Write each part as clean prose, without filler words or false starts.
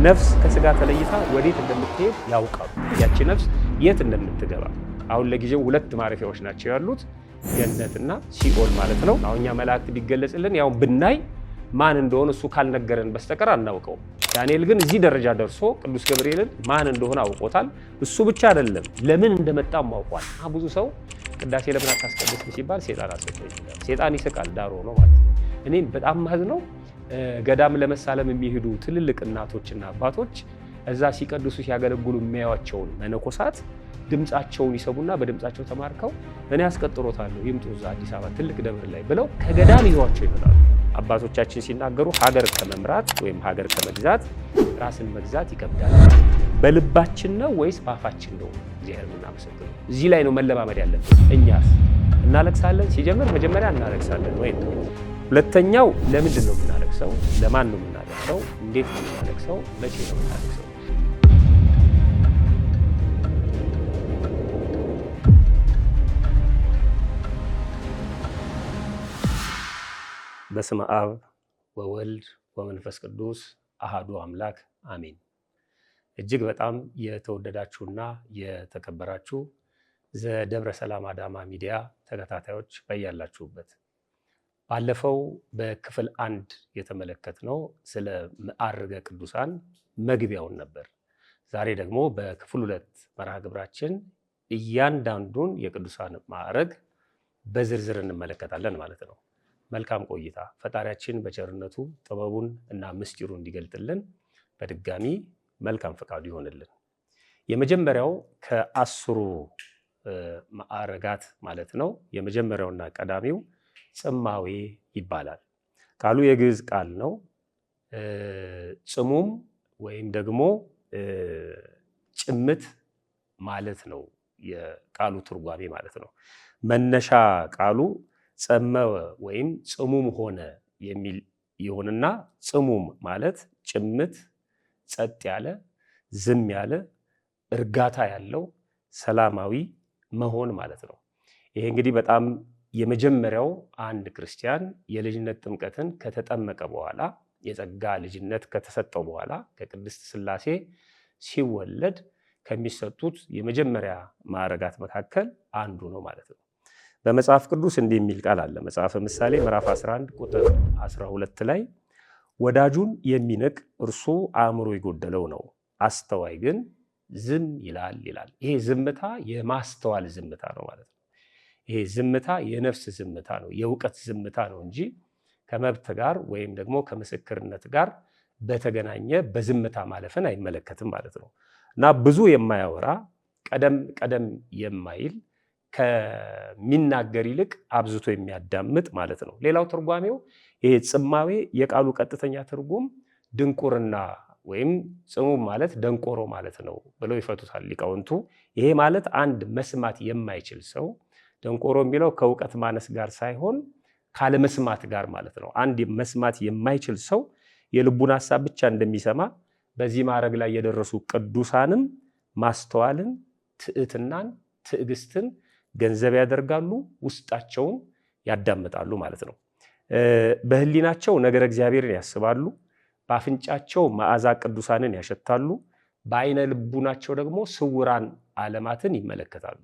ነፍስ ከስጋ ተለይታ ወዴት እንደምትሄድ ያውቃሉ። ያቺ ነፍስ የት እንደምትገባ አሁን ለጊዜው ሁለት ማረፊያዎች ናቸው ያሉት፣ ገነትና ሲኦል ማለት ነው። አሁንኛ መላእክት ቢገለጽልን ያው ብናይ ማን እንደሆነ እሱ ካልነገረን በስተቀር አናውቀው። ዳንኤል ግን እዚህ ደረጃ ደርሶ ቅዱስ ገብርኤልን ማን እንደሆነ አውቆታል። እሱ ብቻ አይደለም ለምን እንደመጣም አውቋል። ብዙ ሰው ቅዳሴ ለምን አታስቀድስም ሲባል ሴጣን አሰጠኝ ይላል። ሴጣን ይስቃል፣ ዳሮ ነው ማለት ነው። እኔም በጣም ማዝነው ገዳም ለመሳለም የሚሄዱ ትልልቅ እናቶችና አባቶች እዛ ሲቀድሱ ሲያገለግሉ የሚያዩዋቸውን መነኮሳት ድምጻቸውን ይሰቡና በድምጻቸው ተማርከው እኔ አስቀጥሮታለሁ ይምጡ እዛ አዲስ አበባ ትልቅ ደብር ላይ ብለው ከገዳም ይዟቸው ይመጣሉ። አባቶቻችን ሲናገሩ ሀገር ከመምራት ወይም ሀገር ከመግዛት ራስን መግዛት ይከብዳል። በልባችን ነው ወይስ በአፋችን ነው እግዚአብሔር የምናመሰግነው? እዚህ ላይ ነው መለማመድ ያለብን። እኛስ እናለቅሳለን? ሲጀምር መጀመሪያ እናለቅሳለን ወይ? ሁለተኛው ለምንድን ነው የምናለቅሰው? ለማን ነው የምናለቅሰው? እንዴት ነው የምናለቅሰው? መቼ ነው የምናለቅሰው? በስመ አብ ወወልድ ወመንፈስ ቅዱስ አሃዱ አምላክ አሜን። እጅግ በጣም የተወደዳችሁና የተከበራችሁ ዘደብረ ሰላም አዳማ ሚዲያ ተከታታዮች በያላችሁበት፣ ባለፈው በክፍል 1 የተመለከትነው ስለ መዓርገ ቅዱሳን መግቢያውን ነበር። ዛሬ ደግሞ በክፍል 2 መርሃ ግብራችን እያንዳንዱን የቅዱሳን ማዕረግ በዝርዝር እንመለከታለን ማለት ነው። መልካም ቆይታ። ፈጣሪያችን በቸርነቱ ጥበቡን እና ምስጢሩን እንዲገልጥልን በድጋሚ መልካም ፈቃዱ ይሆንልን። የመጀመሪያው ከ10 ማዕረጋት ማለት ነው። የመጀመሪያውና ቀዳሚው ጽማዌ ይባላል። ቃሉ የግዕዝ ቃል ነው። ጽሙም ወይም ደግሞ ጭምት ማለት ነው የቃሉ ትርጓሜ ማለት ነው። መነሻ ቃሉ ጸመወ ወይም ጽሙም ሆነ የሚል ይሁንና ጽሙም ማለት ጭምት፣ ጸጥ ያለ፣ ዝም ያለ፣ እርጋታ ያለው፣ ሰላማዊ መሆን ማለት ነው። ይሄ እንግዲህ በጣም የመጀመሪያው አንድ ክርስቲያን የልጅነት ጥምቀትን ከተጠመቀ በኋላ የጸጋ ልጅነት ከተሰጠው በኋላ ከቅድስት ሥላሴ ሲወለድ ከሚሰጡት የመጀመሪያ ማዕረጋት መካከል አንዱ ነው ማለት ነው። በመጽሐፍ ቅዱስ እንዲህ የሚል ቃል አለ። መጽሐፈ ምሳሌ ምዕራፍ 11 ቁጥር 12 ላይ ወዳጁን የሚንቅ እርሱ አእምሮ የጎደለው ነው፣ አስተዋይ ግን ዝም ይላል ይላል። ይሄ ዝምታ የማስተዋል ዝምታ ነው ማለት ነው። ይሄ ዝምታ የነፍስ ዝምታ ነው፣ የእውቀት ዝምታ ነው እንጂ ከመብት ጋር ወይም ደግሞ ከምስክርነት ጋር በተገናኘ በዝምታ ማለፍን አይመለከትም ማለት ነው። እና ብዙ የማያወራ ቀደም የማይል ከሚናገር ይልቅ አብዝቶ የሚያዳምጥ ማለት ነው። ሌላው ትርጓሜው ይሄ ጽማዌ የቃሉ ቀጥተኛ ትርጉም ድንቁርና ወይም ጽሙም ማለት ደንቆሮ ማለት ነው ብለው ይፈቱታል ሊቃውንቱ። ይሄ ማለት አንድ መስማት የማይችል ሰው፣ ደንቆሮ የሚለው ከእውቀት ማነስ ጋር ሳይሆን ካለመስማት ጋር ማለት ነው። አንድ መስማት የማይችል ሰው የልቡን ሐሳብ ብቻ እንደሚሰማ በዚህ ማዕረግ ላይ የደረሱ ቅዱሳንም ማስተዋልን፣ ትዕትናን፣ ትዕግስትን ገንዘብ ያደርጋሉ፣ ውስጣቸውን ያዳምጣሉ ማለት ነው። በህሊናቸው ነገረ እግዚአብሔርን ያስባሉ፣ በአፍንጫቸው መዓዛ ቅዱሳንን ያሸታሉ፣ በአይነ ልቡናቸው ደግሞ ስውራን ዓለማትን ይመለከታሉ።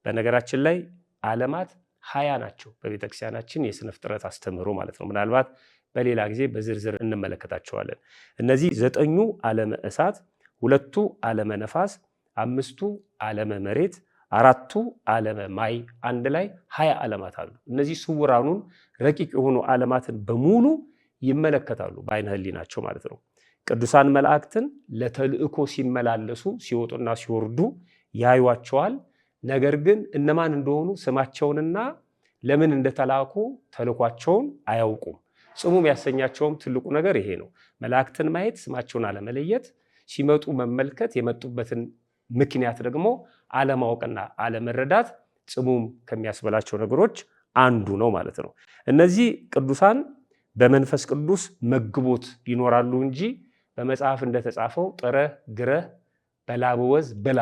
በነገራችን ላይ ዓለማት 20 ናቸው በቤተክርስቲያናችን የሥነ ፍጥረት አስተምህሮ ማለት ነው። ምናልባት በሌላ ጊዜ በዝርዝር እንመለከታቸዋለን። እነዚህ 9ኙ ዓለመ እሳት፣ 2ቱ ዓለመ ነፋስ፣ 5ቱ ዓለመ መሬት፣ 4ቱ ዓለመ ማይ፣ አንድ ላይ 20 ዓለማት አሉ። እነዚህ ስውራኑን ረቂቅ የሆኑ ዓለማትን በሙሉ ይመለከታሉ በአይነ ህሊናቸው ማለት ነው። ቅዱሳን መላእክትን ለተልእኮ ሲመላለሱ ሲወጡና ሲወርዱ ያዩዋቸዋል። ነገር ግን እነማን እንደሆኑ ስማቸውንና ለምን እንደተላኩ ተልኳቸውን አያውቁም። ጽሙም ያሰኛቸውም ትልቁ ነገር ይሄ ነው። መላእክትን ማየት፣ ስማቸውን አለመለየት፣ ሲመጡ መመልከት፣ የመጡበትን ምክንያት ደግሞ አለማወቅና አለመረዳት ጽሙም ከሚያስበላቸው ነገሮች አንዱ ነው ማለት ነው። እነዚህ ቅዱሳን በመንፈስ ቅዱስ መግቦት ይኖራሉ እንጂ በመጽሐፍ እንደተጻፈው ጥረህ ግረህ በላብ ወዝ ብላ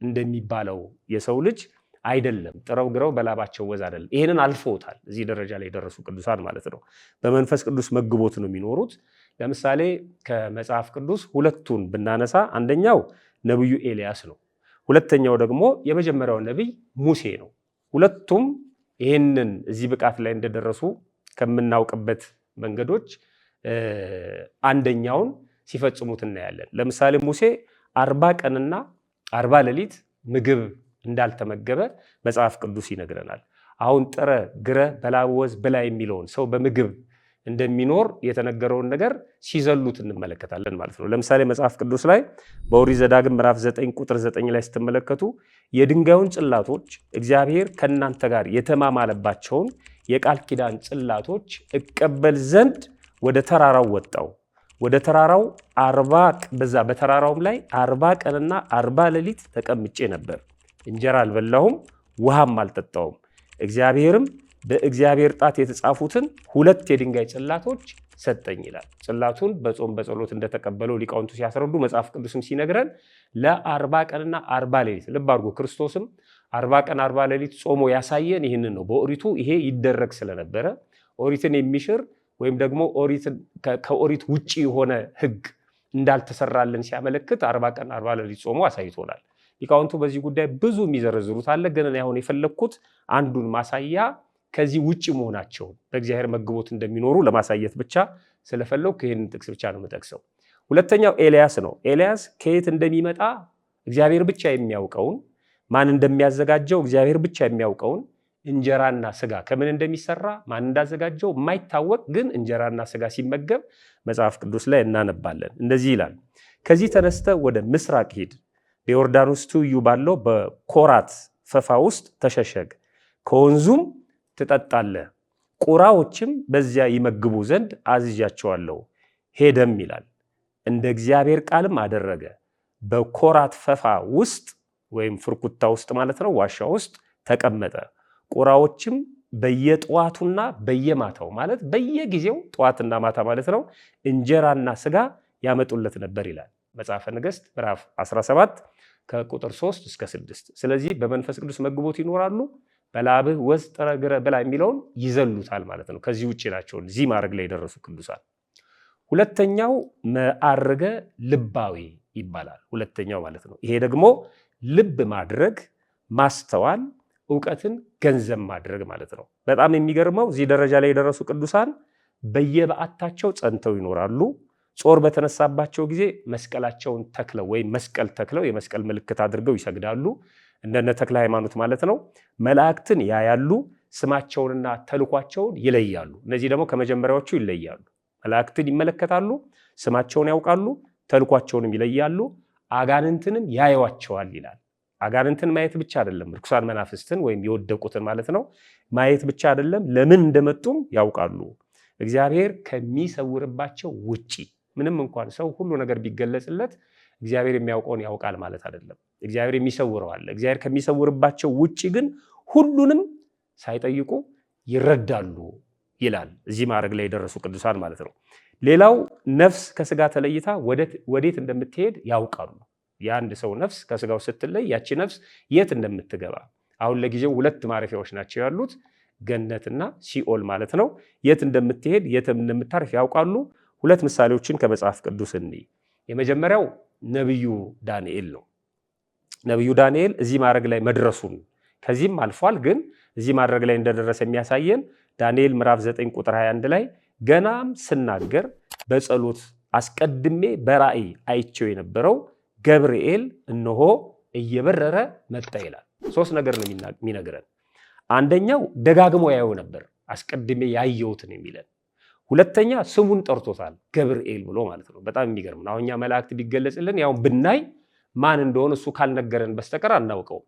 እንደሚባለው የሰው ልጅ አይደለም። ጥረው ግረው በላባቸው ወዝ አይደለም። ይሄንን አልፈውታል። እዚህ ደረጃ ላይ የደረሱ ቅዱሳን ማለት ነው። በመንፈስ ቅዱስ መግቦት ነው የሚኖሩት። ለምሳሌ ከመጽሐፍ ቅዱስ ሁለቱን ብናነሳ አንደኛው ነብዩ ኤልያስ ነው። ሁለተኛው ደግሞ የመጀመሪያው ነብይ ሙሴ ነው። ሁለቱም ይህንን እዚህ ብቃት ላይ እንደደረሱ ከምናውቅበት መንገዶች አንደኛውን ሲፈጽሙት እናያለን። ለምሳሌ ሙሴ 40 ቀንና 40 ሌሊት ምግብ እንዳልተመገበ መጽሐፍ ቅዱስ ይነግረናል። አሁን ጥረ ግረ በላብ ወዝ ብላ የሚለውን ሰው በምግብ እንደሚኖር የተነገረውን ነገር ሲዘሉት እንመለከታለን ማለት ነው። ለምሳሌ መጽሐፍ ቅዱስ ላይ በኦሪት ዘዳግም ምዕራፍ 9 ቁጥር 9 ላይ ስትመለከቱ የድንጋዩን ጽላቶች እግዚአብሔር ከእናንተ ጋር የተማማለባቸውን የቃል ኪዳን ጽላቶች እቀበል ዘንድ ወደ ተራራው ወጣው። ወደ ተራራው 40 በዛ በተራራውም ላይ 40 ቀንና 40 ሌሊት ተቀምጬ ነበር። እንጀራ አልበላሁም፣ ውሃም አልጠጣውም። እግዚአብሔርም በእግዚአብሔር ጣት የተጻፉትን 2 የድንጋይ ጽላቶች ሰጠኝ ይላል። ጽላቱን በጾም በጸሎት እንደተቀበለው ሊቃውንቱ ሲያስረዱ መጽሐፍ ቅዱስም ሲነግረን ለ40 ቀንና 40 ሌሊት ልብ አድርጎ ክርስቶስም 40 ቀን 40 ሌሊት ጾሞ ያሳየን ይህንን ነው። በኦሪቱ ይሄ ይደረግ ስለነበረ ኦሪትን የሚሽር ወይም ደግሞ ከኦሪት ውጪ የሆነ ሕግ እንዳልተሰራልን ሲያመለክት 40 ቀን 40 ሌሊት ጾሞ አሳይቶናል። ሊቃውንቱ በዚህ ጉዳይ ብዙ የሚዘረዝሩት አለ። ግን አሁን የፈለግኩት አንዱን ማሳያ ከዚህ ውጪ መሆናቸውን በእግዚአብሔር መግቦት እንደሚኖሩ ለማሳየት ብቻ ስለፈለኩ ይህንን ጥቅስ ብቻ ነው የምጠቅሰው። ሁለተኛው ኤልያስ ነው። ኤልያስ ከየት እንደሚመጣ እግዚአብሔር ብቻ የሚያውቀውን፣ ማን እንደሚያዘጋጀው እግዚአብሔር ብቻ የሚያውቀውን እንጀራና ስጋ ከምን እንደሚሰራ ማን እንዳዘጋጀው የማይታወቅ ግን እንጀራና ስጋ ሲመገብ መጽሐፍ ቅዱስ ላይ እናነባለን። እንደዚህ ይላል፣ ከዚህ ተነስተ ወደ ምስራቅ ሂድ፣ በዮርዳኖስ ትይዩ ባለው በኮራት ፈፋ ውስጥ ተሸሸግ፣ ከወንዙም ትጠጣለህ፣ ቁራዎችም በዚያ ይመግቡ ዘንድ አዝዣቸዋለሁ። ሄደም ይላል እንደ እግዚአብሔር ቃልም አደረገ። በኮራት ፈፋ ውስጥ ወይም ፍርኩታ ውስጥ ማለት ነው፣ ዋሻ ውስጥ ተቀመጠ። ቁራዎችም በየጠዋቱና በየማታው ማለት በየጊዜው ጠዋትና ማታ ማለት ነው እንጀራና ስጋ ያመጡለት ነበር ይላል መጽሐፈ ነገሥት ምዕራፍ 17 ከቁጥር 3 እስከ 6። ስለዚህ በመንፈስ ቅዱስ መግቦት ይኖራሉ። በላብህ ወዝ ጥረ ግረ ብላ የሚለውን ይዘሉታል ማለት ነው። ከዚህ ውጭ ናቸው እዚህ ማዕረግ ላይ የደረሱ ቅዱሳን። ሁለተኛው መዓርገ ልባዊ ይባላል። ሁለተኛው ማለት ነው። ይሄ ደግሞ ልብ ማድረግ፣ ማስተዋል፣ እውቀትን ገንዘብ ማድረግ ማለት ነው። በጣም የሚገርመው እዚህ ደረጃ ላይ የደረሱ ቅዱሳን በየበዓታቸው ጸንተው ይኖራሉ። ጾር በተነሳባቸው ጊዜ መስቀላቸውን ተክለው ወይም መስቀል ተክለው የመስቀል ምልክት አድርገው ይሰግዳሉ። እንደነ ተክለ ሃይማኖት ማለት ነው። መላእክትን ያያሉ፣ ስማቸውንና ተልኳቸውን ይለያሉ። እነዚህ ደግሞ ከመጀመሪያዎቹ ይለያሉ። መላእክትን ይመለከታሉ፣ ስማቸውን ያውቃሉ፣ ተልኳቸውንም ይለያሉ፣ አጋንንትንም ያዩዋቸዋል ይላል። አጋንንትን ማየት ብቻ አይደለም፣ ርኩሳን መናፍስትን ወይም የወደቁትን ማለት ነው ማየት ብቻ አይደለም፣ ለምን እንደመጡም ያውቃሉ። እግዚአብሔር ከሚሰውርባቸው ውጪ ምንም እንኳን ሰው ሁሉ ነገር ቢገለጽለት እግዚአብሔር የሚያውቀውን ያውቃል ማለት አይደለም። እግዚአብሔር የሚሰውረው አለ። እግዚአብሔር ከሚሰውርባቸው ውጪ ግን ሁሉንም ሳይጠይቁ ይረዳሉ ይላል እዚህ ማዕረግ ላይ የደረሱ ቅዱሳን ማለት ነው። ሌላው ነፍስ ከስጋ ተለይታ ወዴት እንደምትሄድ ያውቃሉ። የአንድ ሰው ነፍስ ከስጋው ስትለይ ያቺ ነፍስ የት እንደምትገባ አሁን ለጊዜው 2 ማረፊያዎች ናቸው ያሉት፣ ገነትና ሲኦል ማለት ነው። የት እንደምትሄድ የት እንደምታርፍ ያውቃሉ። 2 ምሳሌዎችን ከመጽሐፍ ቅዱስ እንይ። የመጀመሪያው ነብዩ ዳንኤል ነው። ነብዩ ዳንኤል እዚህ ማዕረግ ላይ መድረሱን ከዚህም አልፏል፣ ግን እዚህ ማዕረግ ላይ እንደደረሰ የሚያሳየን ዳንኤል ምዕራፍ 9 ቁጥር 21 ላይ ገናም ስናገር በጸሎት አስቀድሜ በራእይ አይቼው የነበረው ገብርኤል እነሆ እየበረረ መጣ ይላል። 3 ነገር ነው የሚነግረን። አንደኛው ደጋግሞ ያየው ነበር፣ አስቀድሜ ያየሁትን የሚለን። ሁለተኛ ስሙን ጠርቶታል፣ ገብርኤል ብሎ ማለት ነው። በጣም የሚገርም ነው። አሁን እኛ መላእክት ቢገለጽልን ያው ብናይ ማን እንደሆነ እሱ ካልነገረን በስተቀር አናውቀው።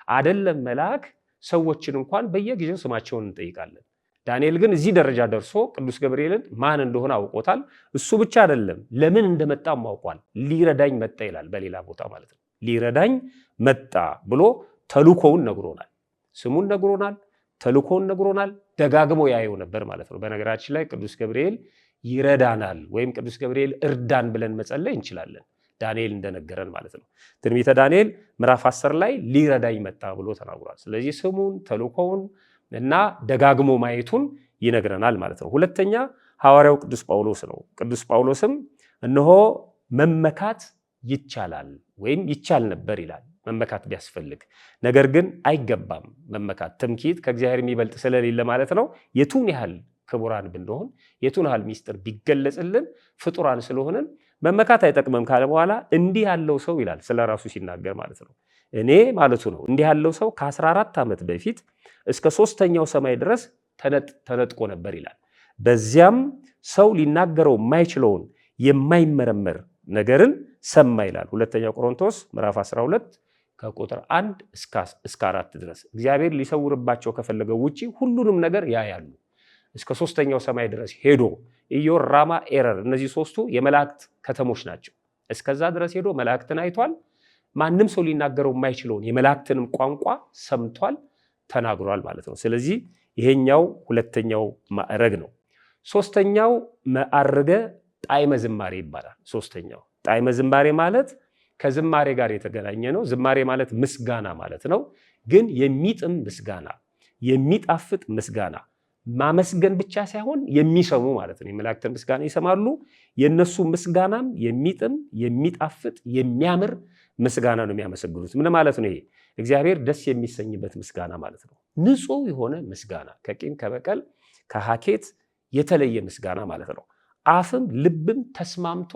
አይደለም መልአክ ሰዎችን እንኳን በየጊዜው ስማቸውን እንጠይቃለን። ዳንኤል ግን እዚህ ደረጃ ደርሶ ቅዱስ ገብርኤልን ማን እንደሆነ አውቆታል። እሱ ብቻ አይደለም ለምን እንደመጣም አውቋል። ሊረዳኝ መጣ ይላል በሌላ ቦታ ማለት ነው። ሊረዳኝ መጣ ብሎ ተልኮውን ነግሮናል። ስሙን ነግሮናል፣ ተልኮውን ነግሮናል። ደጋግሞ ያየው ነበር ማለት ነው። በነገራችን ላይ ቅዱስ ገብርኤል ይረዳናል ወይም ቅዱስ ገብርኤል እርዳን ብለን መጸለይ እንችላለን፣ ዳንኤል እንደነገረን ማለት ነው። ትንቢተ ዳንኤል ምዕራፍ 10 ላይ ሊረዳኝ መጣ ብሎ ተናግሯል። ስለዚህ ስሙን ተልኮውን እና ደጋግሞ ማየቱን ይነግረናል ማለት ነው። ሁለተኛ ሐዋርያው ቅዱስ ጳውሎስ ነው። ቅዱስ ጳውሎስም እነሆ መመካት ይቻላል ወይም ይቻል ነበር ይላል። መመካት ቢያስፈልግ ነገር ግን አይገባም መመካት። ትምክህት ከእግዚአብሔር የሚበልጥ ስለሌለ ማለት ነው። የቱን ያህል ክቡራን ብንሆን የቱን ያህል ሚስጥር ቢገለጽልን ፍጡራን ስለሆነን መመካት አይጠቅምም ካለ በኋላ እንዲህ ያለው ሰው ይላል ስለ ራሱ ሲናገር ማለት ነው። እኔ ማለቱ ነው። እንዲህ ያለው ሰው ከ14 ዓመት በፊት እስከ 3ኛው ሰማይ ድረስ ተነጥቆ ነበር ይላል። በዚያም ሰው ሊናገረው የማይችለውን የማይመረመር ነገርን ሰማ ይላል። ሁለተኛ ቆሮንቶስ ምዕራፍ 12 ከቁጥር 1 እስከ 4 ድረስ እግዚአብሔር ሊሰውርባቸው ከፈለገው ውጪ ሁሉንም ነገር ያያሉ። እስከ 3ኛው ሰማይ ድረስ ሄዶ ኢዮር፣ ራማ፣ ኤረር እነዚህ ሶስቱ የመላእክት ከተሞች ናቸው። እስከዛ ድረስ ሄዶ መላእክትን አይቷል። ማንም ሰው ሊናገረው የማይችለውን የመላእክትንም ቋንቋ ሰምቷል፣ ተናግሯል ማለት ነው። ስለዚህ ይሄኛው ሁለተኛው ማዕረግ ነው። ሶስተኛው ማዕረገ ጣዕመ ዝማሬ ይባላል። ሶስተኛው ጣዕመ ዝማሬ ማለት ከዝማሬ ጋር የተገናኘ ነው። ዝማሬ ማለት ምስጋና ማለት ነው። ግን የሚጥም ምስጋና፣ የሚጣፍጥ ምስጋና፣ ማመስገን ብቻ ሳይሆን የሚሰሙ ማለት ነው። የመላእክትን ምስጋና ይሰማሉ። የነሱ ምስጋናም የሚጥም የሚጣፍጥ የሚያምር ምስጋና ነው የሚያመሰግኑት። ምን ማለት ነው? ይሄ እግዚአብሔር ደስ የሚሰኝበት ምስጋና ማለት ነው። ንጹህ የሆነ ምስጋና፣ ከቂም ከበቀል ከሐኬት የተለየ ምስጋና ማለት ነው። አፍም ልብም ተስማምቶ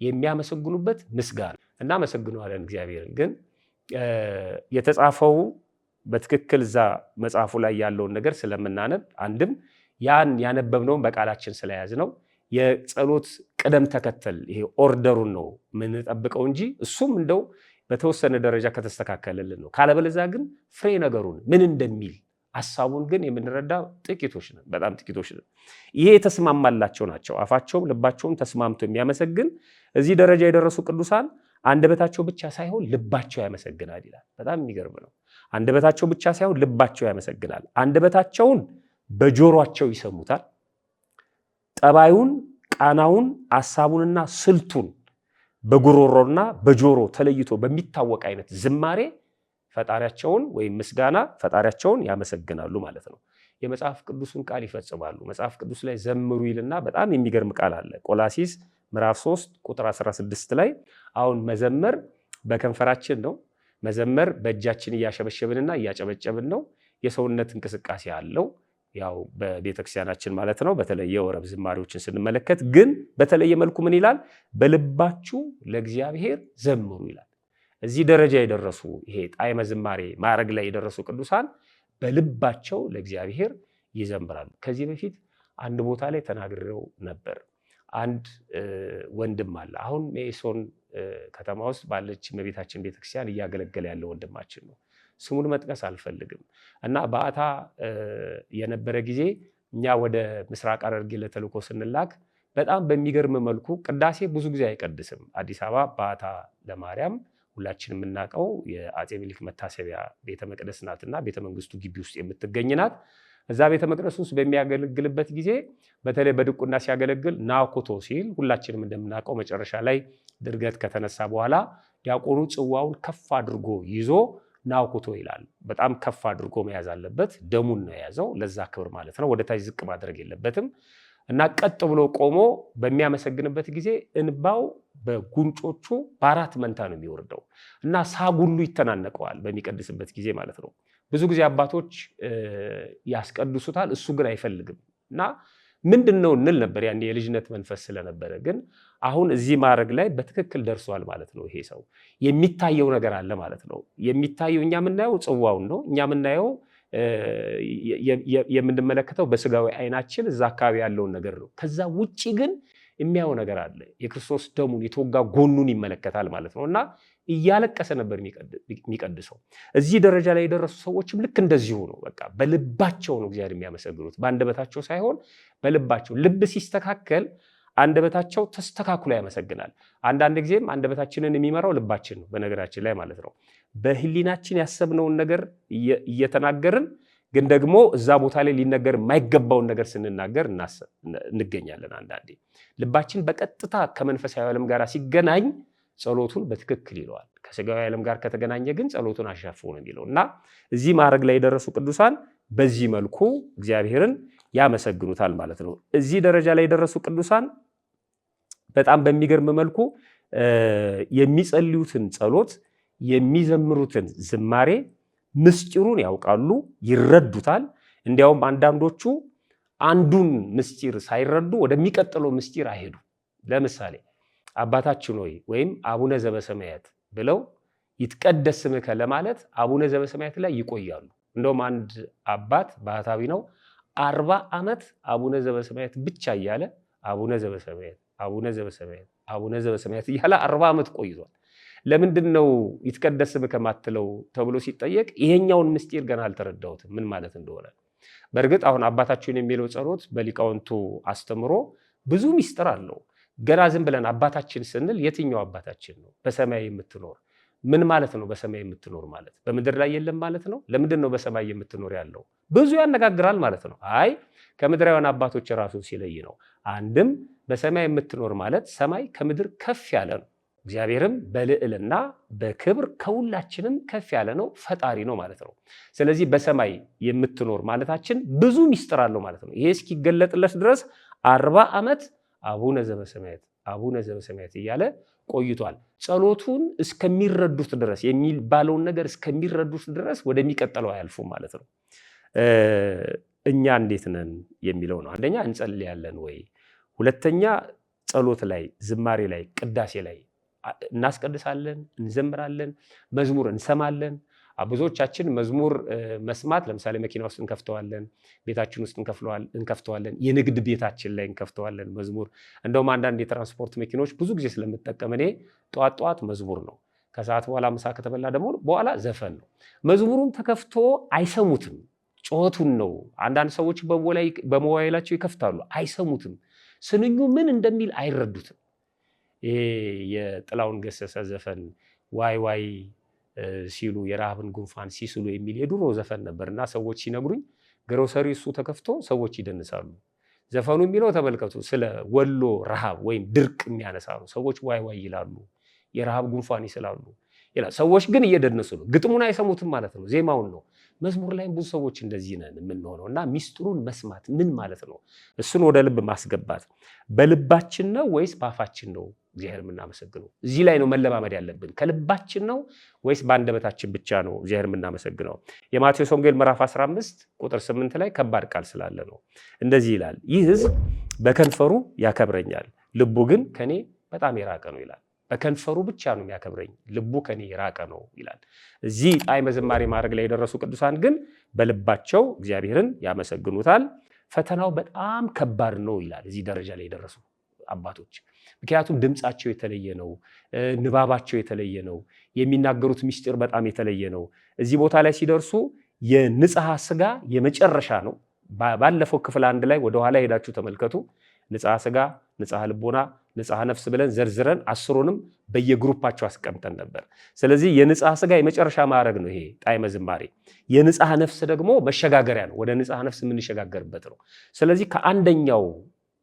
የሚያመሰግኑበት ምስጋና። እናመሰግነዋለን እግዚአብሔርን። ግን የተጻፈው በትክክል እዛ መጽሐፉ ላይ ያለውን ነገር ስለምናነብ አንድም ያን ያነበብነውን በቃላችን ስለያዝ ነው። የጸሎት ቅደም ተከተል ይሄ ኦርደሩን ነው የምንጠብቀው እንጂ እሱም እንደው በተወሰነ ደረጃ ከተስተካከለልን ነው። ካለበለዚያ ግን ፍሬ ነገሩን ምን እንደሚል ሐሳቡን ግን የምንረዳ ጥቂቶች ነን፣ በጣም ጥቂቶች ነን። ይሄ የተስማማላቸው ናቸው። አፋቸውም ልባቸውም ተስማምቶ የሚያመሰግን እዚህ ደረጃ የደረሱ ቅዱሳን አንደበታቸው ብቻ ሳይሆን ልባቸው ያመሰግናል ይላል። በጣም የሚገርም ነው። አንደበታቸው ብቻ ሳይሆን ልባቸው ያመሰግናል። አንደበታቸውን በጆሮአቸው ይሰሙታል። ጠባዩን፣ ቃናውን፣ ሐሳቡንና ስልቱን በጉሮሮና በጆሮ ተለይቶ በሚታወቅ አይነት ዝማሬ ፈጣሪያቸውን ወይም ምስጋና ፈጣሪያቸውን ያመሰግናሉ ማለት ነው። የመጽሐፍ ቅዱስን ቃል ይፈጽማሉ። መጽሐፍ ቅዱስ ላይ ዘምሩ ይልና በጣም የሚገርም ቃል አለ። ቆላሲስ ምዕራፍ 3 ቁጥር 16 ላይ አሁን መዘመር በከንፈራችን ነው። መዘመር በእጃችን እያሸበሸብንና እያጨበጨብን ነው። የሰውነት እንቅስቃሴ አለው፣ ያው በቤተክርስቲያናችን ማለት ነው። በተለይ የወረብ ዝማሬዎችን ስንመለከት ግን በተለየ መልኩ ምን ይላል? በልባችሁ ለእግዚአብሔር ዘምሩ ይላል። እዚህ ደረጃ የደረሱ ይሄ ጣዕመ ዝማሬ ማዕረግ ላይ የደረሱ ቅዱሳን በልባቸው ለእግዚአብሔር ይዘምራሉ። ከዚህ በፊት አንድ ቦታ ላይ ተናግሬው ነበር። አንድ ወንድም አለ። አሁን ሜሶን ከተማ ውስጥ ባለች እመቤታችን ቤተክርስቲያን እያገለገለ ያለ ወንድማችን ነው። ስሙን መጥቀስ አልፈልግም እና በአታ የነበረ ጊዜ እኛ ወደ ምስራቅ ሐረርጌ ለተልእኮ ስንላክ በጣም በሚገርም መልኩ ቅዳሴ ብዙ ጊዜ አይቀድስም። አዲስ አበባ በአታ ለማርያም ሁላችን የምናውቀው የአፄ ምኒልክ መታሰቢያ ቤተ መቅደስ ናትና ቤተ መንግስቱ ግቢ ውስጥ የምትገኝ ናት። እዛ ቤተ መቅደስ ውስጥ በሚያገለግልበት ጊዜ በተለይ በድቁና ሲያገለግል ናኩቶ ሲል ሁላችንም እንደምናውቀው መጨረሻ ላይ ድርገት ከተነሳ በኋላ ዲያቆኑ ጽዋውን ከፍ አድርጎ ይዞ ናኩቶ ይላል። በጣም ከፍ አድርጎ መያዝ አለበት። ደሙን ነው የያዘው፣ ለዛ ክብር ማለት ነው። ወደ ታች ዝቅ ማድረግ የለበትም እና ቀጥ ብሎ ቆሞ በሚያመሰግንበት ጊዜ እንባው በጉንጮቹ በአራት መንታ ነው የሚወርደው እና ሳጉሉ ይተናነቀዋል በሚቀድስበት ጊዜ ማለት ነው። ብዙ ጊዜ አባቶች ያስቀድሱታል፣ እሱ ግን አይፈልግም እና ምንድነው እንል ነበር ያን የልጅነት መንፈስ ስለነበረ። ግን አሁን እዚህ ማዕረግ ላይ በትክክል ደርሷል ማለት ነው። ይሄ ሰው የሚታየው ነገር አለ ማለት ነው። የሚታየው እኛ የምናየው ጽዋውን ነው። እኛ የምናየው የምንመለከተው በስጋዊ አይናችን እዛ አካባቢ ያለውን ነገር ነው። ከዛ ውጪ ግን የሚያየው ነገር አለ። የክርስቶስ ደሙን የተወጋ ጎኑን ይመለከታል ማለት ነው እና እያለቀሰ ነበር የሚቀድሰው። እዚህ ደረጃ ላይ የደረሱ ሰዎችም ልክ እንደዚሁ ነው። በቃ በልባቸው ነው እግዚአብሔር የሚያመሰግኑት፣ በአንደበታቸው ሳይሆን በልባቸው። ልብ ሲስተካከል አንደበታቸው ተስተካክሎ ያመሰግናል። አንዳንድ ጊዜም አንደበታችንን የሚመራው ልባችን ነው በነገራችን ላይ ማለት ነው። በህሊናችን ያሰብነውን ነገር እየተናገርን ግን ደግሞ እዛ ቦታ ላይ ሊነገር የማይገባውን ነገር ስንናገር እንገኛለን። አንዳንዴ ልባችን በቀጥታ ከመንፈሳዊ ዓለም ጋር ሲገናኝ ጸሎቱን በትክክል ይለዋል። ከስጋዊ ዓለም ጋር ከተገናኘ ግን ጸሎቱን አሻፍው ነው የሚለው እና እዚህ ማዕረግ ላይ የደረሱ ቅዱሳን በዚህ መልኩ እግዚአብሔርን ያመሰግኑታል ማለት ነው። እዚህ ደረጃ ላይ የደረሱ ቅዱሳን በጣም በሚገርም መልኩ የሚጸልዩትን ጸሎት የሚዘምሩትን ዝማሬ ምስጢሩን ያውቃሉ፣ ይረዱታል። እንዲያውም አንዳንዶቹ አንዱን ምስጢር ሳይረዱ ወደሚቀጥለው ምስጢር አይሄዱ። ለምሳሌ አባታችን ሆይ ወይም አቡነ ዘበሰማያት ብለው ይትቀደስ ስምከ ለማለት አቡነ ዘበሰማያት ላይ ይቆያሉ። እንደውም አንድ አባት ባህታዊ ነው 40 ዓመት አቡነ ዘበሰማያት ብቻ እያለ አቡነ ዘበሰማያት አቡነ ዘበሰማያት አቡነ ዘበሰማያት እያለ 40 ዓመት ቆይቷል። ለምንድን ነው ይትቀደስ ስምከ ማትለው ተብሎ ሲጠየቅ ይሄኛውን ምስጢር ገና አልተረዳሁትም ምን ማለት እንደሆነ። በእርግጥ አሁን አባታችን የሚለው ጸሎት በሊቃውንቱ አስተምሮ ብዙ ምስጢር አለው። ገና ዝም ብለን አባታችን ስንል የትኛው አባታችን ነው? በሰማይ የምትኖር ምን ማለት ነው? በሰማይ የምትኖር ማለት በምድር ላይ የለም ማለት ነው? ለምንድን ነው በሰማይ የምትኖር ያለው? ብዙ ያነጋግራል ማለት ነው። አይ ከምድራውያን አባቶች ራሱን ሲለይ ነው። አንድም በሰማይ የምትኖር ማለት ሰማይ ከምድር ከፍ ያለ ነው። እግዚአብሔርም በልዕልና በክብር ከሁላችንም ከፍ ያለ ነው፣ ፈጣሪ ነው ማለት ነው። ስለዚህ በሰማይ የምትኖር ማለታችን ብዙ ምስጢር አለው ማለት ነው። ይሄ እስኪገለጥለት ድረስ 40 ዓመት አቡነ ዘበሰማያት አቡነ ዘበሰማያት እያለ ቆይቷል። ጸሎቱን እስከሚረዱት ድረስ የሚባለውን ነገር እስከሚረዱት ድረስ ወደሚቀጥለው አያልፉም ማለት ነው። እኛ እንዴት ነን የሚለው ነው። አንደኛ እንጸልያለን ወይ? ሁለተኛ ጸሎት ላይ፣ ዝማሬ ላይ፣ ቅዳሴ ላይ እናስቀድሳለን፣ እንዘምራለን፣ መዝሙር እንሰማለን። ብዙዎቻችን መዝሙር መስማት ለምሳሌ መኪና ውስጥ እንከፍተዋለን፣ ቤታችን ውስጥ እንከፍተዋለን፣ የንግድ ቤታችን ላይ እንከፍተዋለን መዝሙር። እንደውም አንዳንድ የትራንስፖርት መኪኖች ብዙ ጊዜ ስለምጠቀም እኔ ጠዋት መዝሙር ነው፣ ከሰዓት በኋላ ምሳ ከተበላ ደግሞ በኋላ ዘፈን ነው። መዝሙሩም ተከፍቶ አይሰሙትም፣ ጩኸቱን ነው። አንዳንድ ሰዎች በሞባይላቸው ይከፍታሉ፣ አይሰሙትም። ስንኙ ምን እንደሚል አይረዱትም። የጥላውን ገሰሰ ዘፈን ዋይ ዋይ ሲሉ የረሃብን ጉንፋን ሲስሉ የሚል የድሮ ዘፈን ነበርና ሰዎች ሲነግሩኝ ግሮሰሪ እሱ ተከፍቶ ሰዎች ይደንሳሉ። ዘፈኑ የሚለው ተመልከቱ፣ ስለ ወሎ ረሃብ ወይም ድርቅ የሚያነሳ ነው። ሰዎች ዋይ ዋይ ይላሉ፣ የረሃብ ጉንፋን ይስላሉ ይላል። ሰዎች ግን እየደነሱ ነው። ግጥሙን አይሰሙትም ማለት ነው፣ ዜማውን ነው። መዝሙር ላይም ብዙ ሰዎች እንደዚህ ነን የምንሆነው እና ሚስጥሩን መስማት ምን ማለት ነው? እሱን ወደ ልብ ማስገባት በልባችን ነው ወይስ በአፋችን ነው እግዚአብሔር የምናመሰግነው? እዚህ ላይ ነው መለማመድ ያለብን። ከልባችን ነው ወይስ በአንደበታችን ብቻ ነው እግዚአብሔር የምናመሰግነው? የማቴዎስ ወንጌል ምዕራፍ 15 ቁጥር 8 ላይ ከባድ ቃል ስላለ ነው። እንደዚህ ይላል፣ ይህ ሕዝብ በከንፈሩ ያከብረኛል፣ ልቡ ግን ከኔ በጣም የራቀ ነው ይላል። በከንፈሩ ብቻ ነው የሚያከብረኝ፣ ልቡ ከኔ የራቀ ነው ይላል። እዚህ ጣዕመ ዝማሬ ማድረግ ላይ የደረሱ ቅዱሳን ግን በልባቸው እግዚአብሔርን ያመሰግኑታል። ፈተናው በጣም ከባድ ነው ይላል እዚህ ደረጃ ላይ የደረሱ አባቶች። ምክንያቱም ድምፃቸው የተለየ ነው፣ ንባባቸው የተለየ ነው፣ የሚናገሩት ምስጢር በጣም የተለየ ነው። እዚህ ቦታ ላይ ሲደርሱ የንጽሐ ስጋ የመጨረሻ ነው። ባለፈው ክፍል 1 ላይ ወደኋላ ሄዳችሁ ተመልከቱ። ንጽሐ ስጋ፣ ንጽሐ ልቦና፣ ንጽሐ ነፍስ ብለን ዘርዝረን 10ሩንም በየግሩፓቸው አስቀምጠን ነበር። ስለዚህ የንጽሐ ስጋ የመጨረሻ ማዕረግ ነው ይሄ ጣዕመ ዝማሬ። የንጽሐ ነፍስ ደግሞ መሸጋገሪያ ነው፣ ወደ ንጽሐ ነፍስ የምንሸጋገርበት ነው። ስለዚህ ከአንደኛው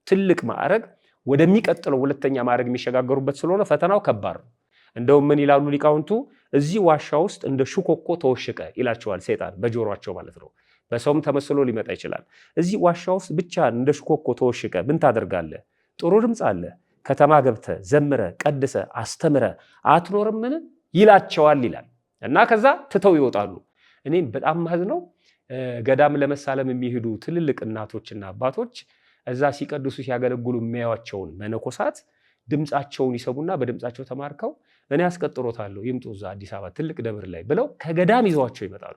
ትልቅ ማዕረግ ወደሚቀጥለው ሁለተኛ ማዕረግ የሚሸጋገሩበት ስለሆነ ፈተናው ከባድ ነው። እንደውም ምን ይላሉ ሊቃውንቱ? እዚህ ዋሻ ውስጥ እንደ ሹኮኮ ተወሽቀ ይላቸዋል ሰይጣን በጆሮአቸው ማለት ነው። በሰውም ተመስሎ ሊመጣ ይችላል። እዚህ ዋሻ ውስጥ ብቻ እንደ ሹኮኮ ተወሽቀ ምን ታደርጋለህ? ጥሩ ድምፅ አለ፣ ከተማ ገብተ ዘምረ ቀድሰ አስተምረ አትኖርምን ይላቸዋል ይላል። እና ከዛ ትተው ይወጣሉ። እኔም በጣም ማዝነው ገዳም ለመሳለም የሚሄዱ ትልልቅ እናቶችና አባቶች እዛ ሲቀድሱ ሲያገለግሉ የሚያዩዋቸውን መነኮሳት ድምፃቸውን ይሰሙና በድምፃቸው ተማርከው እኔ አስቀጥሮታለሁ ይምጡ እዛ አዲስ አበባ ትልቅ ደብር ላይ ብለው ከገዳም ይዘዋቸው ይመጣሉ።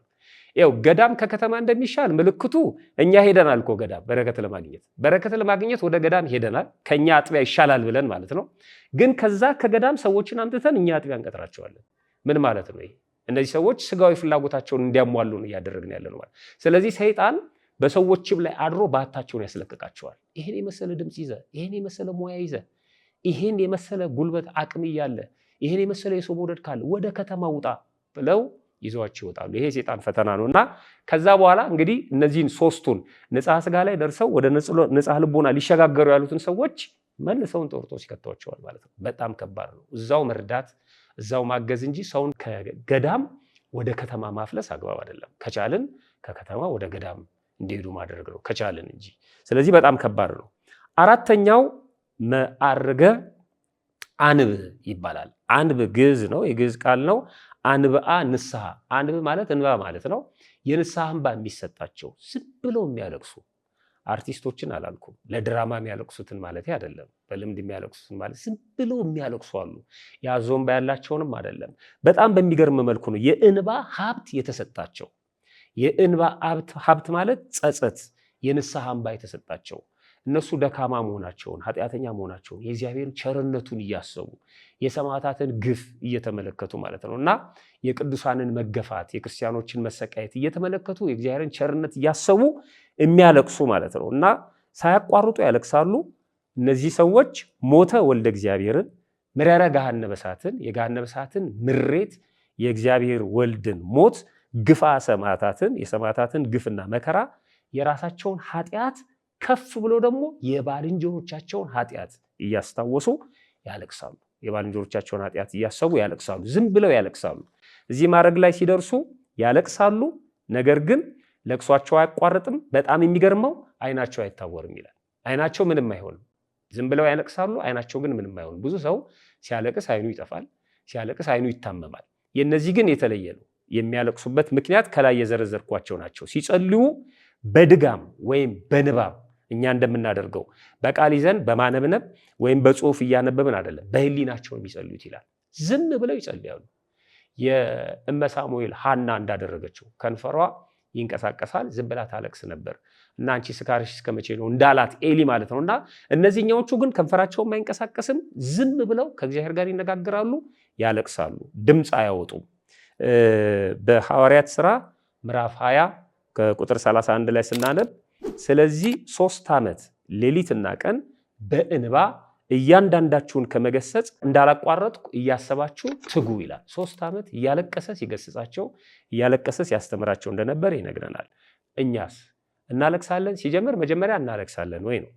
ይኸው ገዳም ከከተማ እንደሚሻል ምልክቱ እኛ ሄደናል እኮ ገዳም በረከት ለማግኘት ወደ ገዳም ሄደናል፣ ከኛ አጥቢያ ይሻላል ብለን ማለት ነው። ግን ከዛ ከገዳም ሰዎችን አምጥተን እኛ አጥቢያ እንቀጥራቸዋለን። ምን ማለት ነው ይሄ? እነዚህ ሰዎች ስጋዊ ፍላጎታቸውን እንዲያሟሉ ነው እያደረግን ያለ ነው ማለት። ስለዚህ ሰይጣን በሰዎችም ላይ አድሮ ባታቸውን ያስለቅቃቸዋል። ይሄን የመሰለ ድምፅ ይዘ፣ ይሄን የመሰለ ሙያ ይዘ፣ ይሄን የመሰለ ጉልበት አቅም እያለ፣ ይሄን የመሰለ የሰው መውደድ ካለ ወደ ከተማ ውጣ ብለው ይዘዋቸው ይወጣሉ። ይሄ ሰይጣን ፈተና ነውና ከዛ በኋላ እንግዲህ እነዚህን ሶስቱን ንጽሐ ስጋ ላይ ደርሰው ወደ ንጽሐ ልቦና ሊሸጋገሩ ያሉትን ሰዎች መልሰውን ጦርጦስ ይከተዋቸዋል ማለት ነው። በጣም ከባድ ነው። እዛው መርዳት እዛው ማገዝ እንጂ ሰውን ከገዳም ወደ ከተማ ማፍለስ አግባብ አይደለም። ከቻልን ከከተማ ወደ ገዳም እንዲሄዱ ማድረግ ነው ከቻልን እንጂ። ስለዚህ በጣም ከባድ ነው። አራተኛው መዓርገ አንብ ይባላል። አንብ ግዕዝ ነው፣ የግዕዝ ቃል ነው። አንብአ ንስሐ። አንብ ማለት እንባ ማለት ነው። የንስሐ እንባ የሚሰጣቸው ዝም ብለው የሚያለቅሱ አርቲስቶችን አላልኩም፣ ለድራማ የሚያለቅሱትን ማለት አይደለም። በልምድ የሚያለቅሱትን ማለት ዝም ብለው የሚያለቅሱ አሉ። ያዞ እንባ ያላቸውንም አይደለም። በጣም በሚገርም መልኩ ነው የእንባ ሀብት የተሰጣቸው። የእንባ ሀብት ማለት ጸጸት፣ የንስሐ እንባ የተሰጣቸው እነሱ ደካማ መሆናቸውን ኃጢአተኛ መሆናቸውን የእግዚአብሔርን ቸርነቱን እያሰቡ የሰማዕታትን ግፍ እየተመለከቱ ማለት ነው እና የቅዱሳንን መገፋት የክርስቲያኖችን መሰቃየት እየተመለከቱ የእግዚአብሔርን ቸርነት እያሰቡ የሚያለቅሱ ማለት ነው እና ሳያቋርጡ ያለቅሳሉ። እነዚህ ሰዎች ሞተ ወልደ እግዚአብሔርን ምረረ ገሃነመ እሳትን የገሃነመ እሳትን ምሬት የእግዚአብሔር ወልድን ሞት ግፋ ሰማዕታትን የሰማዕታትን ግፍና መከራ የራሳቸውን ኃጢአት ከፍ ብሎ ደግሞ የባልንጀሮቻቸውን ኃጢአት እያስታወሱ ያለቅሳሉ። የባልንጀሮቻቸውን ኃጢአት እያሰቡ ያለቅሳሉ። ዝም ብለው ያለቅሳሉ። እዚህ ማድረግ ላይ ሲደርሱ ያለቅሳሉ። ነገር ግን ለቅሷቸው አያቋርጥም። በጣም የሚገርመው አይናቸው አይታወርም ይላል። አይናቸው ምንም አይሆንም። ዝም ብለው ያለቅሳሉ። አይናቸው ግን ምንም አይሆንም። ብዙ ሰው ሲያለቅስ አይኑ ይጠፋል፣ ሲያለቅስ አይኑ ይታመማል። የነዚህ ግን የተለየ ነው። የሚያለቅሱበት ምክንያት ከላይ የዘረዘርኳቸው ናቸው። ሲጸልዩ በድጋም ወይም በንባብ እኛ እንደምናደርገው በቃል ይዘን በማነብነብ ወይም በጽሁፍ እያነበብን አይደለም፣ በህሊናቸው የሚጸልዩት ይላል። ዝም ብለው ይጸልያሉ። የእመ ሳሙኤል ሐና እንዳደረገችው ከንፈሯ ይንቀሳቀሳል፣ ዝም ብላ ታለቅስ ነበር እና አንቺ ስካርሽ እስከ መቼ ነው እንዳላት ኤሊ ማለት ነው። እና እነዚህኛዎቹ ግን ከንፈራቸውም አይንቀሳቀስም፣ ዝም ብለው ከእግዚአብሔር ጋር ይነጋገራሉ፣ ያለቅሳሉ፣ ድምፅ አያወጡም። በሐዋርያት ሥራ ምዕራፍ 20 ከቁጥር 31 ላይ ስናነብ ስለዚህ 3 ዓመት ሌሊትና ቀን በእንባ እያንዳንዳችሁን ከመገሰጽ እንዳላቋረጥኩ እያሰባችሁ ትጉ ይላል። 3 ዓመት እያለቀሰ ሲገስጻቸው እያለቀሰ ሲያስተምራቸው እንደነበር ይነግረናል። እኛስ እናለቅሳለን? ሲጀምር መጀመሪያ እናለቅሳለን ወይ ነው።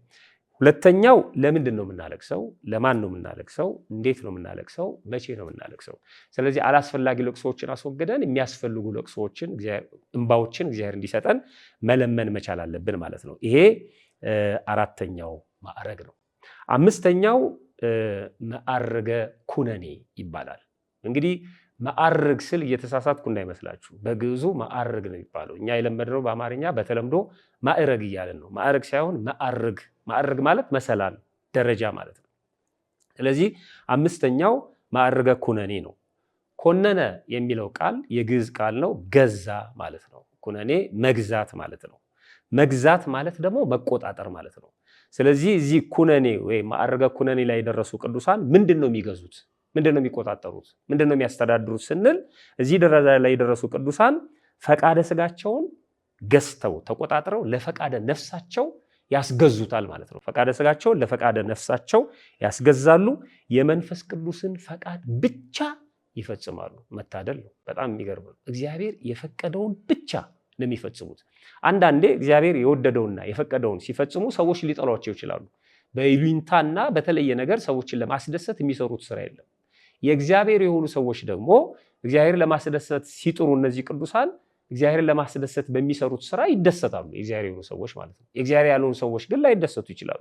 ሁለተኛው ለምንድን ነው የምናለቅሰው? ለማን ነው የምናለቅሰው? እንዴት ነው የምናለቅሰው? መቼ ነው የምናለቅሰው? ስለዚህ አላስፈላጊ ለቅሶዎችን አስወግደን የሚያስፈልጉ ለቅሶዎችን እንባዎችን እግዚአብሔር እንዲሰጠን መለመን መቻል አለብን ማለት ነው። ይሄ አራተኛው ማዕረግ ነው። አምስተኛው መዓርገ ኩነኔ ይባላል። እንግዲህ መዓርግ ስል እየተሳሳትኩ እንዳይመስላችሁ፣ በግዕዙ መዓርግ ነው የሚባለው። እኛ የለመድነው በአማርኛ በተለምዶ ማዕረግ እያለን ነው። ማዕረግ ሳይሆን መዓርግ። ማዕረግ ማለት መሰላል፣ ደረጃ ማለት ነው። ስለዚህ አምስተኛው መዓርገ ኩነኔ ነው። ኮነነ የሚለው ቃል የግዕዝ ቃል ነው። ገዛ ማለት ነው። ኩነኔ መግዛት ማለት ነው። መግዛት ማለት ደግሞ መቆጣጠር ማለት ነው። ስለዚህ እዚህ ኩነኔ ወይም መዓርገ ኩነኔ ላይ የደረሱ ቅዱሳን ምንድን ነው የሚገዙት? ምንድን ነው የሚቆጣጠሩት? ምንድን ነው የሚያስተዳድሩት ስንል እዚህ ደረጃ ላይ የደረሱ ቅዱሳን ፈቃደ ስጋቸውን ገዝተው ተቆጣጥረው ለፈቃደ ነፍሳቸው ያስገዙታል ማለት ነው። ፈቃደ ስጋቸውን ለፈቃደ ነፍሳቸው ያስገዛሉ። የመንፈስ ቅዱስን ፈቃድ ብቻ ይፈጽማሉ። መታደል ነው። በጣም የሚገርም ነው። እግዚአብሔር የፈቀደውን ብቻ ነው የሚፈጽሙት። አንዳንዴ እግዚአብሔር የወደደውና የፈቀደውን ሲፈጽሙ ሰዎች ሊጠሏቸው ይችላሉ። በይሉኝታና በተለየ ነገር ሰዎችን ለማስደሰት የሚሰሩት ስራ የለም። የእግዚአብሔር የሆኑ ሰዎች ደግሞ እግዚአብሔር ለማስደሰት ሲጥሩ እነዚህ ቅዱሳን እግዚአብሔርን ለማስደሰት በሚሰሩት ስራ ይደሰታሉ። የእግዚአብሔር የሆኑ ሰዎች ማለት ነው። የእግዚአብሔር ያልሆኑ ሰዎች ግን ላይደሰቱ ይችላሉ።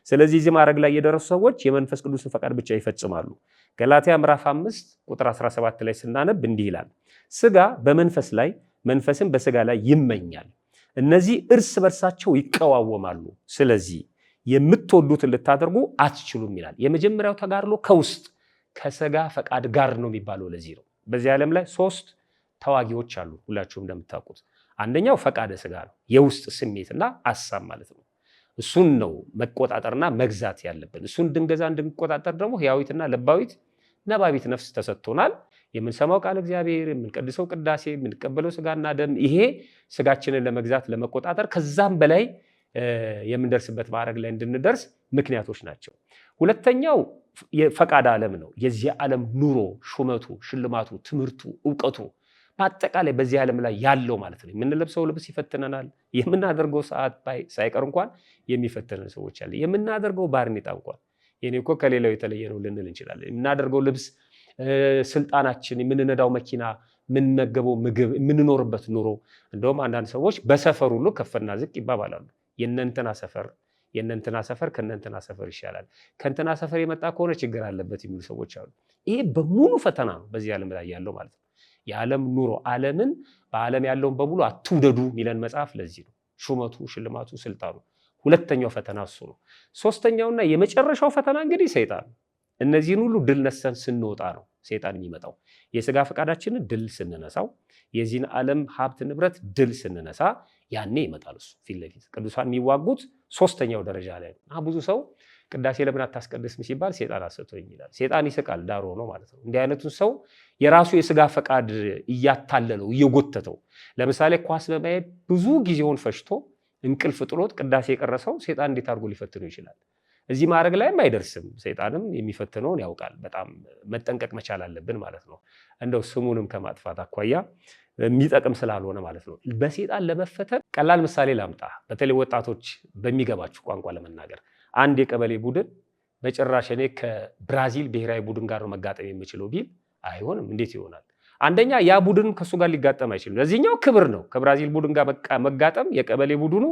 ስለዚህ እዚህ ማዕረግ ላይ የደረሱ ሰዎች የመንፈስ ቅዱስን ፈቃድ ብቻ ይፈጽማሉ። ገላትያ ምዕራፍ 5 ቁጥር 17 ላይ ስናነብ እንዲህ ይላል፣ ስጋ በመንፈስ ላይ መንፈስን በስጋ ላይ ይመኛል፣ እነዚህ እርስ በርሳቸው ይቀዋወማሉ። ስለዚህ የምትወዱትን ልታደርጉ አትችሉም ይላል። የመጀመሪያው ተጋድሎ ከውስጥ ከስጋ ፈቃድ ጋር ነው የሚባለው። ለዚህ ነው በዚህ ዓለም ላይ 3 ተዋጊዎች አሉ። ሁላችሁም እንደምታውቁት አንደኛው ፈቃደ ስጋ ነው፣ የውስጥ ስሜትና ሐሳብ ማለት ነው። እሱን ነው መቆጣጠርና መግዛት ያለብን። እሱን እንድንገዛ እንድንቆጣጠር ደግሞ ሕያዊትና ለባዊት ነባቢት ነፍስ ተሰጥቶናል። የምንሰማው ቃል እግዚአብሔር፣ የምንቀድሰው ቅዳሴ፣ የምንቀበለው ስጋና ደም፣ ይሄ ስጋችንን ለመግዛት ለመቆጣጠር ከዛም በላይ የምንደርስበት ማዕረግ ላይ እንድንደርስ ምክንያቶች ናቸው። ሁለተኛው የፈቃድ ዓለም ነው። የዚህ ዓለም ኑሮ፣ ሹመቱ፣ ሽልማቱ፣ ትምህርቱ፣ እውቀቱ በአጠቃላይ በዚህ ዓለም ላይ ያለው ማለት ነው። የምንለብሰው ልብስ ይፈትነናል። የምናደርገው ሰዓት ሳይቀር እንኳን የሚፈትነን ሰዎች አለ። የምናደርገው ባርኔጣ እንኳን የኔ እኮ ከሌላው የተለየ ነው ልንል እንችላለን። የምናደርገው ልብስ፣ ስልጣናችን፣ የምንነዳው መኪና የምንመገበው ምግብ፣ የምንኖርበት ኑሮ። እንደውም አንዳንድ ሰዎች በሰፈር ሁሉ ከፍና ዝቅ ይባባላሉ። የእነንትና ሰፈር ከእነንትና ሰፈር ይሻላል፣ ከእንትና ሰፈር የመጣ ከሆነ ችግር አለበት የሚሉ ሰዎች አሉ። ይሄ በሙሉ ፈተና ነው በዚህ ዓለም ላይ ያለው ማለት ነው። የዓለም ኑሮ ዓለምን በዓለም ያለውን በሙሉ አትውደዱ የሚለን መጽሐፍ ለዚህ ነው። ሹመቱ፣ ሽልማቱ፣ ስልጣኑ ሁለተኛው ፈተና እሱ ነው። ሶስተኛውና የመጨረሻው ፈተና እንግዲህ ሰይጣን። እነዚህን ሁሉ ድል ነስተን ስንወጣ ነው ሰይጣን የሚመጣው። የሥጋ ፈቃዳችንን ድል ስንነሳው፣ የዚህን ዓለም ሀብት ንብረት ድል ስንነሳ ያኔ ይመጣል እሱ ፊት ለፊት። ቅዱሳን የሚዋጉት ሶስተኛው ደረጃ ላይ ነው። ብዙ ሰው ቅዳሴ ለምን አታስቀድስም ሲባል ሰይጣን አሰጥቶኝ ይላል። ሰይጣን ይስቃል ዳር ሆኖ ማለት ነው። እንዲህ አይነቱን ሰው የራሱ የሥጋ ፈቃድ እያታለለው እየጎተተው፣ ለምሳሌ ኳስ በማየት ብዙ ጊዜውን ፈጅቶ እንቅልፍ ጥሎት ቅዳሴ የቀረሰው ሰይጣን እንዴት አድርጎ ሊፈትነው ይችላል? እዚህ ማድረግ ላይም አይደርስም። ሰይጣንም የሚፈትነውን ያውቃል። በጣም መጠንቀቅ መቻል አለብን ማለት ነው። እንደው ስሙንም ከማጥፋት አኳያ የሚጠቅም ስላልሆነ ማለት ነው። በሰይጣን ለመፈተን ቀላል ምሳሌ ላምጣ፣ በተለይ ወጣቶች በሚገባችሁ ቋንቋ ለመናገር። አንድ የቀበሌ ቡድን በጭራሽ እኔ ከብራዚል ብሔራዊ ቡድን ጋር ነው መጋጠም የምችለው ቢል አይሆንም። እንዴት ይሆናል? አንደኛ ያ ቡድን ከሱ ጋር ሊጋጠም አይችልም። ለዚህኛው ክብር ነው። ከብራዚል ቡድን ጋር መጋጠም የቀበሌ ቡድኑ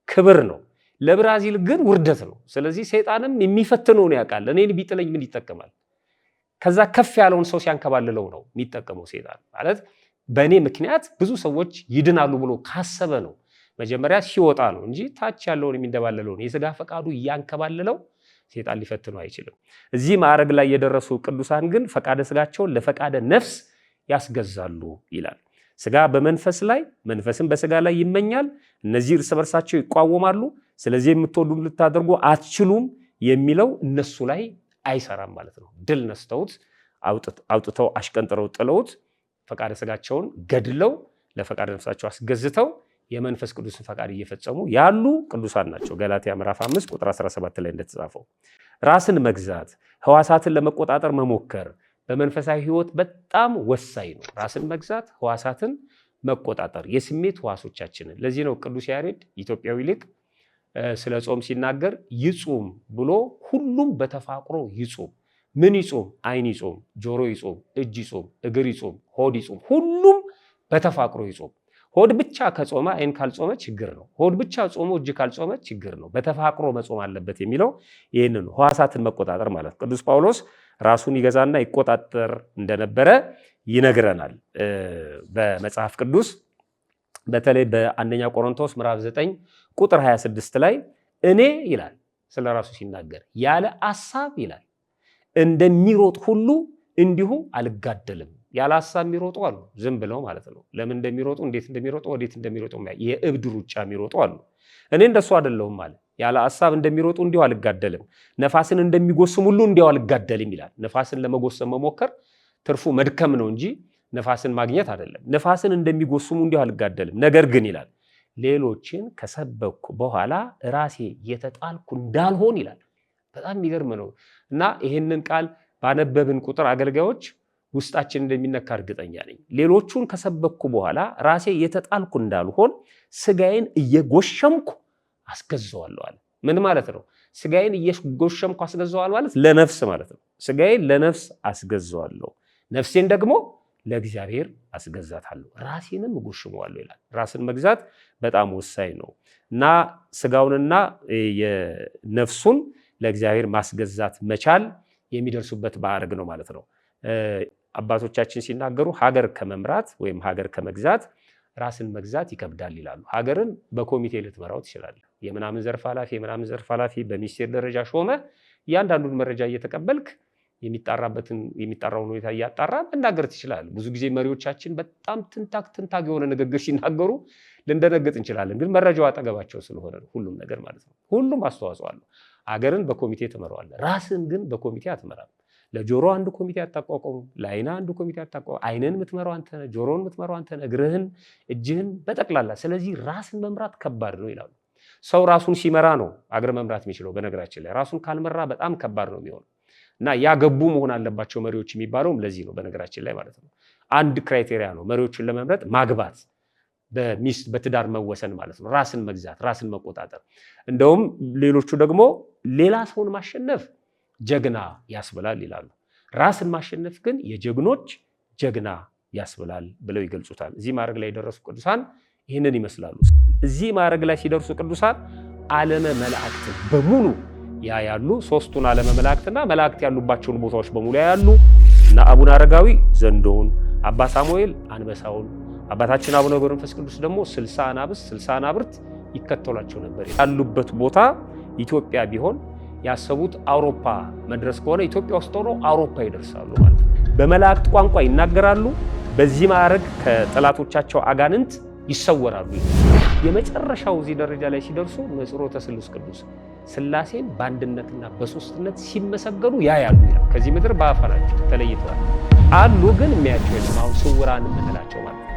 ክብር ነው፣ ለብራዚል ግን ውርደት ነው። ስለዚህ ሰይጣንም የሚፈትነውን ያውቃል። እኔን ቢጥለኝ ምን ይጠቀማል? ከዛ ከፍ ያለውን ሰው ሲያንከባልለው ነው የሚጠቀመው ሰይጣን ማለት። በእኔ ምክንያት ብዙ ሰዎች ይድናሉ ብሎ ካሰበ ነው መጀመሪያ ሲወጣ ነው እንጂ ታች ያለውን የሚንደባለለውን የሥጋ ፈቃዱ እያንከባለለው ሰይጣን ሊፈትነው አይችልም። እዚህ ማዕረግ ላይ የደረሱ ቅዱሳን ግን ፈቃደ ሥጋቸውን ለፈቃደ ነፍስ ያስገዛሉ ይላል። ሥጋ በመንፈስ ላይ፣ መንፈስም በሥጋ ላይ ይመኛል። እነዚህ እርስ በርሳቸው ይቋወማሉ። ስለዚህ የምትወዱን ልታደርጉ አትችሉም የሚለው እነሱ ላይ አይሰራም ማለት ነው። ድል ነስተውት አውጥተው አሽቀንጥረው ጥለውት ፈቃደ ሥጋቸውን ገድለው ለፈቃደ ነፍሳቸው አስገዝተው የመንፈስ ቅዱስን ፈቃድ እየፈጸሙ ያሉ ቅዱሳን ናቸው። ገላትያ ምዕራፍ 5 ቁጥር 17 ላይ እንደተጻፈው ራስን መግዛት፣ ሕዋሳትን ለመቆጣጠር መሞከር በመንፈሳዊ ሕይወት በጣም ወሳኝ ነው። ራስን መግዛት፣ ሕዋሳትን መቆጣጠር፣ የስሜት ሕዋሶቻችንን። ለዚህ ነው ቅዱስ ያሬድ ኢትዮጵያዊ ሊቅ ስለ ጾም ሲናገር ይጹም ብሎ ሁሉም በተፋቅሮ ይጹም። ምን ይጹም? ዓይን ይጹም፣ ጆሮ ይጹም፣ እጅ ይጹም፣ እግር ይጹም፣ ሆድ ይጹም። ሁሉም በተፋቅሮ ይጹም። ሆድ ብቻ ከጾመ ዓይን ካልጾመ ችግር ነው። ሆድ ብቻ ጾሞ እጅ ካልጾመ ችግር ነው። በተፋቅሮ መጾም አለበት የሚለው ይህንን ሕዋሳትን መቆጣጠር ማለት። ቅዱስ ጳውሎስ ራሱን ይገዛና ይቆጣጠር እንደነበረ ይነግረናል በመጽሐፍ ቅዱስ። በተለይ በአንደኛ ቆሮንቶስ ምዕራፍ 9 ቁጥር 26 ላይ እኔ ይላል ስለ ራሱ ሲናገር ያለ አሳብ ይላል እንደሚሮጥ ሁሉ እንዲሁ አልጋደልም። ያለ ሀሳብ የሚሮጡ አሉ፣ ዝም ብለው ማለት ነው። ለምን እንደሚሮጡ፣ እንዴት እንደሚሮጡ፣ ወዴት እንደሚሮጡ የእብድ ሩጫ የሚሮጡ አሉ። እኔ እንደሱ አይደለሁም ማለት ያለ ሀሳብ እንደሚሮጡ እንዲሁ አልጋደልም፣ ነፋስን እንደሚጎስም ሁሉ እንዲሁ አልጋደልም ይላል። ነፋስን ለመጎሰም መሞከር ትርፉ መድከም ነው እንጂ ነፋስን ማግኘት አይደለም። ነፋስን እንደሚጎስሙ እንዲሁ አልጋደልም፣ ነገር ግን ይላል ሌሎችን ከሰበኩ በኋላ ራሴ የተጣልኩ እንዳልሆን ይላል። በጣም የሚገርም ነው እና ይህንን ቃል ባነበብን ቁጥር አገልጋዮች ውስጣችን እንደሚነካ እርግጠኛ ነኝ። ሌሎቹን ከሰበኩ በኋላ ራሴ የተጣልኩ እንዳልሆን ስጋዬን እየጎሸምኩ አስገዛዋለሁ አለ። ምን ማለት ነው? ስጋዬን እየጎሸምኩ አስገዛዋለሁ ማለት ለነፍስ ማለት ነው። ስጋዬን ለነፍስ አስገዛዋለሁ፣ ነፍሴን ደግሞ ለእግዚአብሔር አስገዛታለሁ፣ ራሴንም እጎሽመዋለሁ ይላል። ራስን መግዛት በጣም ወሳኝ ነው እና ስጋውንና የነፍሱን ለእግዚአብሔር ማስገዛት መቻል የሚደርሱበት ማዕረግ ነው ማለት ነው። አባቶቻችን ሲናገሩ ሀገር ከመምራት ወይም ሀገር ከመግዛት ራስን መግዛት ይከብዳል ይላሉ። ሀገርን በኮሚቴ ልትመራው ትችላለህ። የምናምን ዘርፍ ኃላፊ የምናምን ዘርፍ ኃላፊ በሚኒስቴር ደረጃ ሾመ እያንዳንዱን መረጃ እየተቀበልክ የሚጣራውን ሁኔታ እያጣራ መናገር ትችላለህ። ብዙ ጊዜ መሪዎቻችን በጣም ትንታግ የሆነ ንግግር ሲናገሩ ልንደነግጥ እንችላለን። ግን መረጃው አጠገባቸው ስለሆነ ነው ሁሉም ነገር ማለት ነው። ሁሉም አስተዋጽኦ አለው። ሀገርን በኮሚቴ ትመራዋለህ። ራስን ግን በኮሚቴ አትመራም። ለጆሮ አንድ ኮሚቴ አታቋቋሙ፣ ለዓይን አንድ ኮሚቴ አታቋቋሙ። ዓይንን የምትመራው አንተ ነህ፣ ጆሮን የምትመራው አንተ ነህ፣ እግርህን፣ እጅህን በጠቅላላ። ስለዚህ ራስን መምራት ከባድ ነው ይላሉ። ሰው ራሱን ሲመራ ነው አገር መምራት የሚችለው። በነገራችን ላይ ራሱን ካልመራ በጣም ከባድ ነው የሚሆነው እና ያገቡ መሆን አለባቸው መሪዎች የሚባለውም ለዚህ ነው። በነገራችን ላይ ማለት ነው አንድ ክራይቴሪያ ነው መሪዎችን ለመምረጥ ማግባት፣ በሚስት በትዳር መወሰን ማለት ነው። ራስን መግዛት፣ ራስን መቆጣጠር። እንደውም ሌሎቹ ደግሞ ሌላ ሰውን ማሸነፍ ጀግና ያስብላል ይላሉ። ራስን ማሸነፍ ግን የጀግኖች ጀግና ያስብላል ብለው ይገልጹታል። እዚህ ማዕረግ ላይ የደረሱ ቅዱሳን ይህንን ይመስላሉ። እዚህ ማዕረግ ላይ ሲደርሱ ቅዱሳን ዓለመ መላእክትን በሙሉ ያያሉ። ሶስቱን ዓለመ መላእክትና መላእክት ያሉባቸውን ቦታዎች በሙሉ ያያሉ። እና አቡነ አረጋዊ ዘንዶውን፣ አባ ሳሙኤል አንበሳውን፣ አባታችን አቡነ ገብረ መንፈስ ቅዱስ ደግሞ 60 አናብስት 60 አናብርት ይከተሏቸው ነበር። ያሉበት ቦታ ኢትዮጵያ ቢሆን ያሰቡት አውሮፓ መድረስ ከሆነ ኢትዮጵያ ውስጥ ሆነው አውሮፓ ይደርሳሉ ማለት ነው። በመላእክት ቋንቋ ይናገራሉ። በዚህ ማዕረግ ከጠላቶቻቸው አጋንንት ይሰወራሉ። የመጨረሻው እዚህ ደረጃ ላይ ሲደርሱ ንጽሮተ ስሉስ ቅዱስ ሥላሴን በአንድነትና በሶስትነት ሲመሰገኑ ያያሉ ይላል። ከዚህ ምድር በአፈራቸው ተለይተዋል አሉ፣ ግን የሚያቸው የለም። አሁን ስውራን የምንላቸው ማለት ነው።